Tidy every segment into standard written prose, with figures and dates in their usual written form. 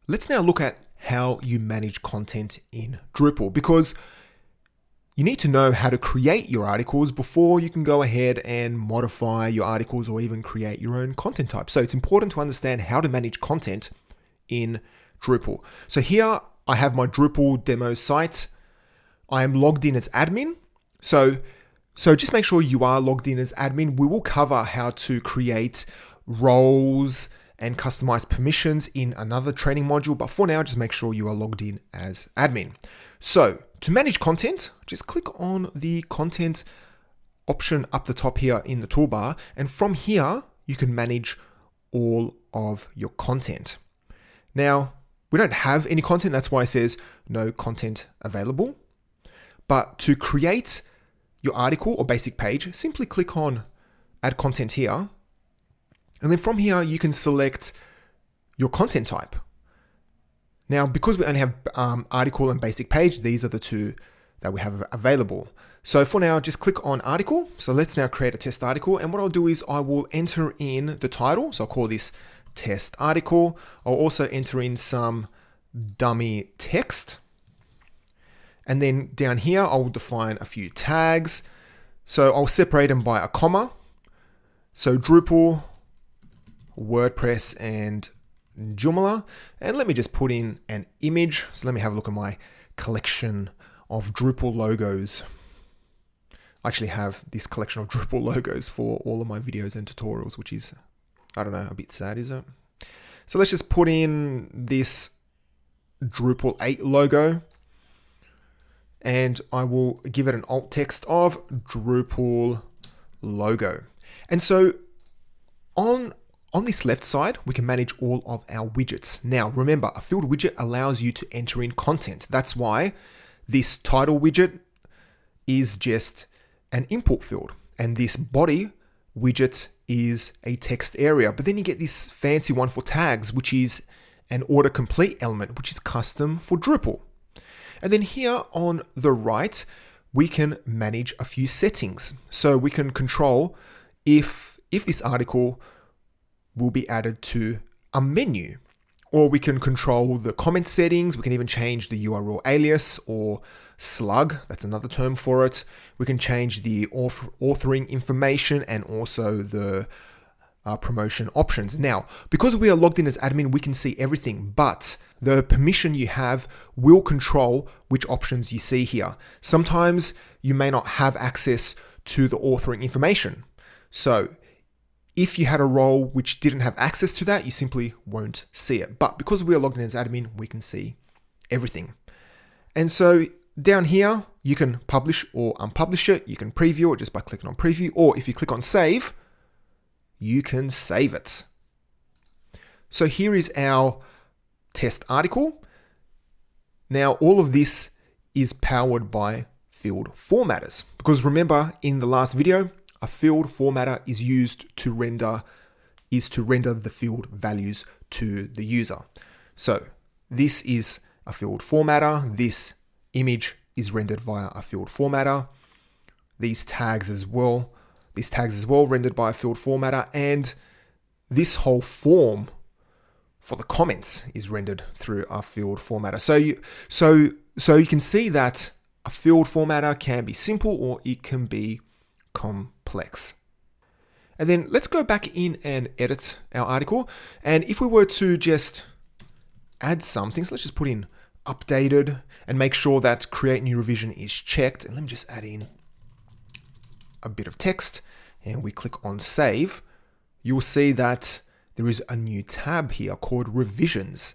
let's now look at how you manage content in Drupal, because you need to know how to create your articles before you can go ahead and modify your articles or even create your own content type. So it's important to understand how to manage content in Drupal. So here I have my Drupal demo site. I am logged in as admin. So just make sure you are logged in as admin. We will cover how to create roles and customize permissions in another training module. But for now, just make sure you are logged in as admin. So to manage content, just click on the content option up the top here in the toolbar. And from here, you can manage all of your content. Now, we don't have any content. That's why it says no content available. But to create your article or basic page, simply click on add content here. And then from here, you can select your content type. Now, because we only have article and basic page, these are the two that we have available. So for now, just click on article. So let's now create a test article. And what I'll do is I will enter in the title. So I'll call this test article. I'll also enter in some dummy text. And then down here, I will define a few tags. So I'll separate them by a comma. So Drupal, WordPress, and Joomla. And let me just put in an image. So let me have a look at my collection of Drupal logos. I actually have this collection of Drupal logos for all of my videos and tutorials, which is, I don't know, a bit sad, is it? So let's just put in this Drupal 8 logo. And I will give it an alt text of Drupal logo. And so on this left side, we can manage all of our widgets. Now, remember, a field widget allows you to enter in content. That's why this title widget is just an import field. And this body widget is a text area. But then you get this fancy one for tags, which is an autocomplete element, which is custom for Drupal. And then here on the right, we can manage a few settings. So we can control if this article will be added to a menu, or we can control the comment settings. We can even change the URL alias or slug. That's another term for it. We can change the authoring information and also the promotion options. Now, because we are logged in as admin, we can see everything, but the permission you have will control which options you see here. Sometimes you may not have access to the authoring information. So if you had a role which didn't have access to that, you simply won't see it. But because we are logged in as admin, we can see everything. And so down here, you can publish or unpublish it. You can preview it just by clicking on preview, or if you click on save, you can save it. So here is our test article. Now, all of this is powered by field formatters, because remember in the last video, a field formatter is used to render the field values to the user. So this is a field formatter. This image is rendered via a field formatter. These tags as well rendered by a field formatter, and this whole form for the comments is rendered through a field formatter. So you can see that a field formatter can be simple or it can be complex. And then let's go back in and edit our article. And if we were to just add something, so let's just put in updated and make sure that create new revision is checked. And let me just add in a bit of text and we click on save. You'll see that there is a new tab here called revisions.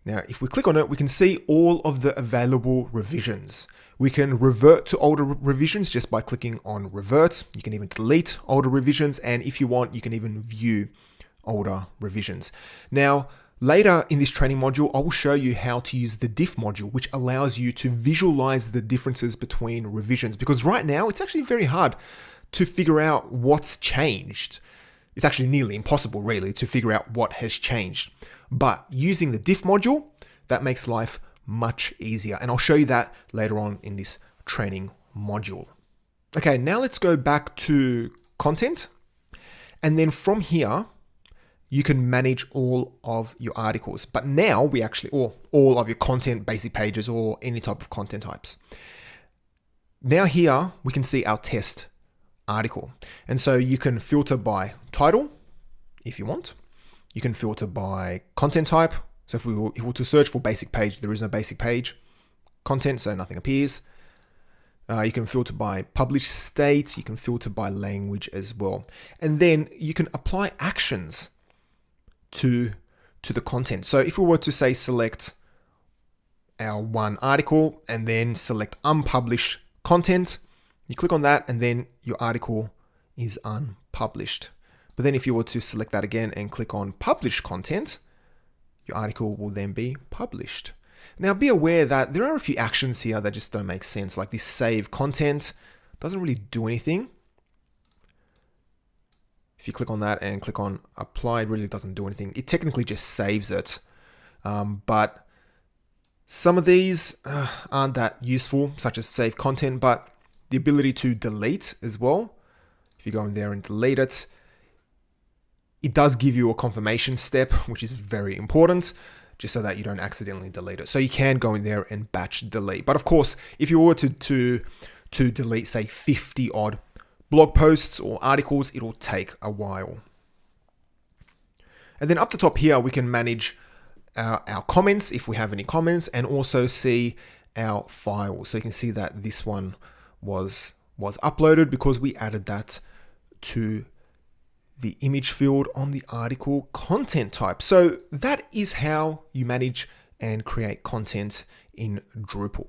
Now, if we click on it, we can see all of the available revisions. We can revert to older revisions just by clicking on revert. You can even delete older revisions. And if you want, you can even view older revisions. Now, later in this training module, I will show you how to use the diff module, which allows you to visualize the differences between revisions. Because right now, it's actually very hard to figure out what's changed. It's actually nearly impossible, really, to figure out what has changed. But using the diff module, that makes life much easier. And I'll show you that later on in this training module. Okay, now let's go back to content. And then from here, you can manage all of your articles. But now or all of your content, basic pages, or any type of content types. Now here we can see our test article. And so you can filter by title if you want. You can filter by content type. So if we were to search for basic page, there is no basic page content, so nothing appears. You can filter by published state. You can filter by language as well. And then you can apply actions to the content. So if we were to say select our one article and then select unpublished content, you click on that and then your article is unpublished. But then if you were to select that again and click on published content, your article will then be published. Now be aware that there are a few actions here that just don't make sense, like this save content doesn't really do anything. If you click on that and click on apply, it really doesn't do anything. It technically just saves it. But some of these aren't that useful, such as save content, but the ability to delete as well. If you go in there and delete it, it does give you a confirmation step, which is very important, just so that you don't accidentally delete it. So you can go in there and batch delete. But of course, if you were to delete, say, 50 odd blog posts or articles, it'll take a while. And then up the top here, we can manage our comments if we have any comments, and also see our files. So you can see that this one was uploaded because we added that to the image field on the article content type. So that is how you manage and create content in Drupal.